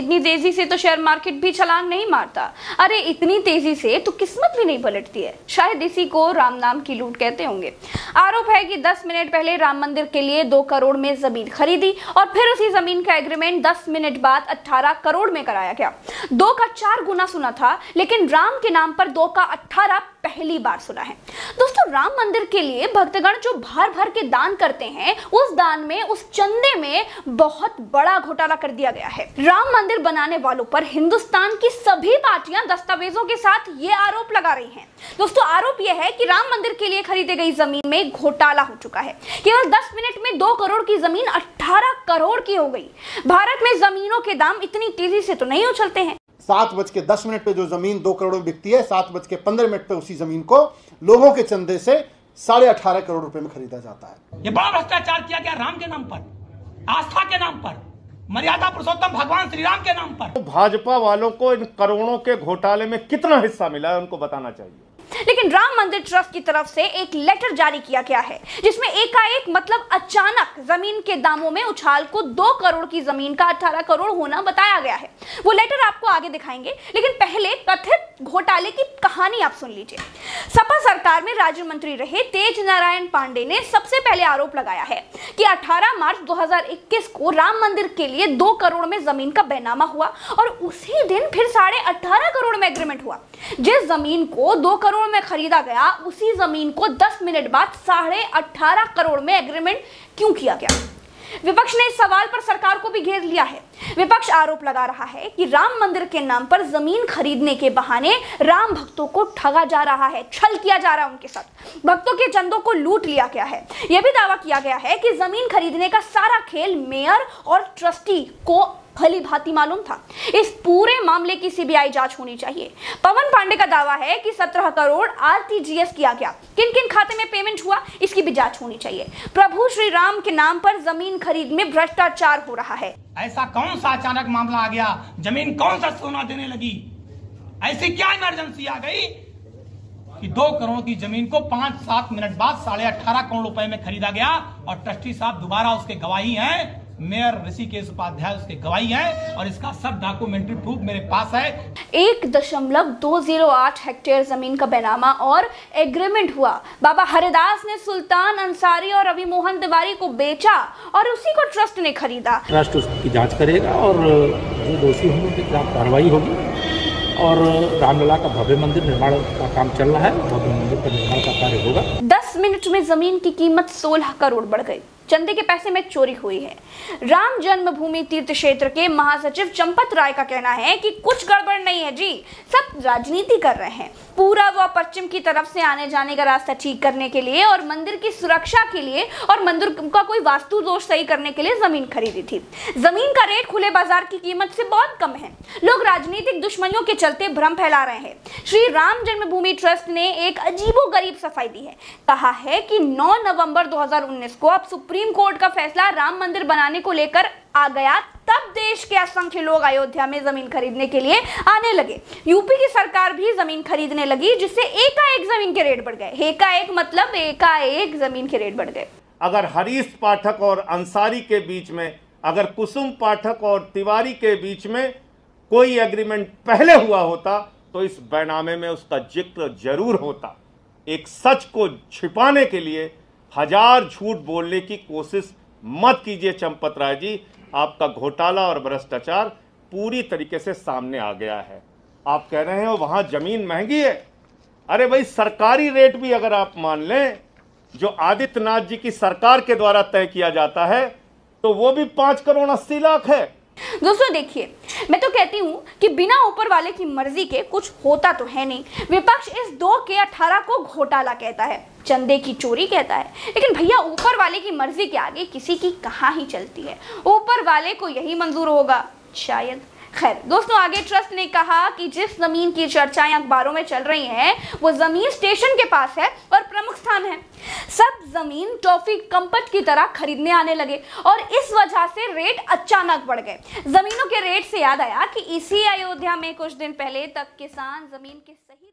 इतनी तेजी से तो शेयर मार्केट भी छलांग नहीं मारता। अरे इतनी तेजी से तो किस्मत भी नहीं पलटती है। शायद इसी को राम नाम की लूट कहते होंगे। आरोप है कि 10 मिनट पहले राम मंदिर के लिए 2 करोड़ में जमीन खरीदी और फिर उसी जमीन का एग्रीमेंट 10 मिनट बाद 18 करोड़ में कराया गया। 2 का 4 गुना सुना था, लेकिन राम के नाम पर 2 का 18 पहली बार सुना है। दोस्तों, राम मंदिर के लिए भक्तगण जो भर भर के दान करते हैं, उस दान में, उस चंदे में बहुत बड़ा घोटाला कर दिया गया है। राम मंदिर बनाने वालों पर हिंदुस्तान की सभी पार्टियां दस्तावेजों के साथ ये आरोप लगा रही हैं। दोस्तों, आरोप यह है कि राम मंदिर के लिए खरीदी गई जमीन में घोटाला हो चुका है। केवल 10 मिनट में 2 करोड़ की जमीन 18 करोड़ की हो गई। भारत में जमीनों के दाम इतनी तेजी से तो नहीं उछलते हैं। 7:10 पे जो जमीन 2 करोड़ में बिकती है, 7:15 पे उसी जमीन को लोगों के चंदे से 18.5 करोड़ रुपए में खरीदा जाता है। ये बड़ा भ्रष्टाचार किया गया राम के नाम पर, आस्था के नाम पर, मर्यादा पुरुषोत्तम भगवान श्री राम के नाम पर। तो भाजपा वालों को इन करोड़ों के घोटाले में कितना हिस्सा मिला है उनको बताना चाहिए। लेकिन राम मंदिर ट्रस्ट की तरफ से एक लेटर जारी किया गया है, जिसमें एकाएक मतलब अचानक जमीन के दामों में उछाल को 2 करोड़ की जमीन का 18 करोड़ होना बताया गया है। वो लेटर आपको आगे दिखाएंगे, लेकिन पहले कथित घोटाले की कहानी आप सुन लीजिए। सपा सरकार में राज्य मंत्री रहे तेज नारायण पांडे ने सबसे पहले आरोप लगाया है कि 18 मार्च 2021 को राम मंदिर के लिए 2 करोड़ में जमीन का बैनामा हुआ और उसी दिन फिर 18.5 करोड़ में एग्रीमेंट हुआ। जिस जमीन को 2 करोड़ में खरीदा गया, उसी जमीन को 10 मिनट बाद 18.5 करोड़ में एग्रीमेंट क्यों किया गया? विपक्ष ने इस सवाल पर सरकार को भी घेर लिया है। विपक्ष आरोप लगा रहा है कि राम मंदिर के नाम पर जमीन खरीदने के बहाने राम भक्तों को ठगा जा रहा है, छल किया जा रहा है, उनके साथ भक्तों के चंदों को लूट लिया गया है। यह भी दावा किया गया है कि जमीन खरीदने का सारा खेल मेयर और ट्रस्टी को भली भांति मालूम था। इस पूरे मामले की सीबीआई जांच होनी चाहिए। पवन पांडे का दावा है कि 17 करोड़ आरटीजीएस किया गया। किन किन खाते में पेमेंट हुआ, इसकी भी जांच होनी चाहिए। प्रभु श्री राम के नाम पर जमीन खरीद में भ्रष्टाचार हो रहा है। ऐसा कौन सा अचानक मामला आ गया? जमीन कौन सा सोना देने लगी? ऐसी क्या इमरजेंसी आ गई कि 2 करोड़ की जमीन को 5-7 मिनट बाद 18.5 करोड़ रुपए में खरीदा गया? और ट्रस्टी साहब दोबारा उसके गवाही हैं, मेयर ऋषिकेश उपाध्याय उसके गवाही है, और इसका सब डॉक्यूमेंट्री प्रूफ मेरे पास है। 1.208 हेक्टेयर जमीन का बैनामा और एग्रीमेंट हुआ। बाबा हरिदास ने सुल्तान अंसारी और रवि मोहन तिवारी को बेचा और उसी को ट्रस्ट ने खरीदा। ट्रस्ट उसकी जांच करेगा और जो दोषी होंगे उनके खिलाफ कार्रवाई होगी। और रामलला का भव्य मंदिर निर्माण का काम चल रहा है, भव्य मंदिर का निर्माण का कार्य होगा। 10 मिनट में जमीन की कीमत 16 करोड़ बढ़ गई। चंदे के पैसे में चोरी हुई है। राम जन्मभूमि तीर्थ क्षेत्र के महासचिव चंपत राय का कहना है कि कुछ गड़बड़ नहीं है जी, सब राजनीति कर रहे हैं। पूरा व पश्चिम की तरफ से आने जाने का रास्ता ठीक करने के लिए और मंदिर की सुरक्षा के लिए और मंदिर का कोई वास्तु दोष सही करने के लिए जमीन खरीदी थी। जमीन का रेट खुले बाजार की कीमत से बहुत कम है। लोग राजनीतिक दुश्मनियों के चलते भ्रम फैला रहे हैं। श्री राम जन्मभूमि ट्रस्ट ने एक अजीबोगरीब सफाई दी है। कहा है कि 9 नवंबर 2019 को अब सुप्रीम कोर्ट का फैसला राम मंदिर बनाने को लेकर आ गया, तब देश के असंख्य लोग अयोध्या में जमीन खरीदने के लिए आने लगे। यूपी की सरकार भी जमीन खरीदने लगी, जिससे एकाएक जमीन के रेट बढ़ गए। एकाएक मतलब एकाएक जमीन के रेट बढ़ गए। अगर हरीश पाठक और अंसारी के बीच में, अगर कुसुम पाठक और तिवारी के बीच में कोई एग्रीमेंट पहले हुआ होता तो इस बैनामे में उसका जिक्र जरूर होता। एक सच को छिपाने के लिए 1000 झूठ बोलने की कोशिश मत कीजिए चंपत राय जी। आपका घोटाला और भ्रष्टाचार पूरी तरीके से सामने आ गया है। आप कह रहे हो वहां जमीन महंगी है। अरे भाई, सरकारी रेट भी अगर आप मान लें जो आदित्यनाथ जी की सरकार के द्वारा तय किया जाता है, तो वो भी 5 करोड़ 80 लाख है। दोस्तों देखिए, मैं तो कहती हूँ कि बिना ऊपर वाले की मर्जी के कुछ होता तो है नहीं। विपक्ष इस 2 के 18 को घोटाला कहता है, चंदे की चोरी कहता है, लेकिन भैया ऊपर वाले की मर्जी के आगे किसी की कहाँ ही चलती है। ऊपर वाले को यही मंजूर होगा शायद। खैर दोस्तों, आगे ट्रस्ट ने कहा कि जिस जमीन की चर्चाएं अखबारों में चल रही हैं, वो जमीन स्टेशन के पास है और प्रमुख स्थान है। सब जमीन टॉफी कंपट की तरह खरीदने आने लगे और इस वजह से रेट अचानक बढ़ गए। जमीनों के रेट से याद आया कि इसी अयोध्या में कुछ दिन पहले तक किसान जमीन के सही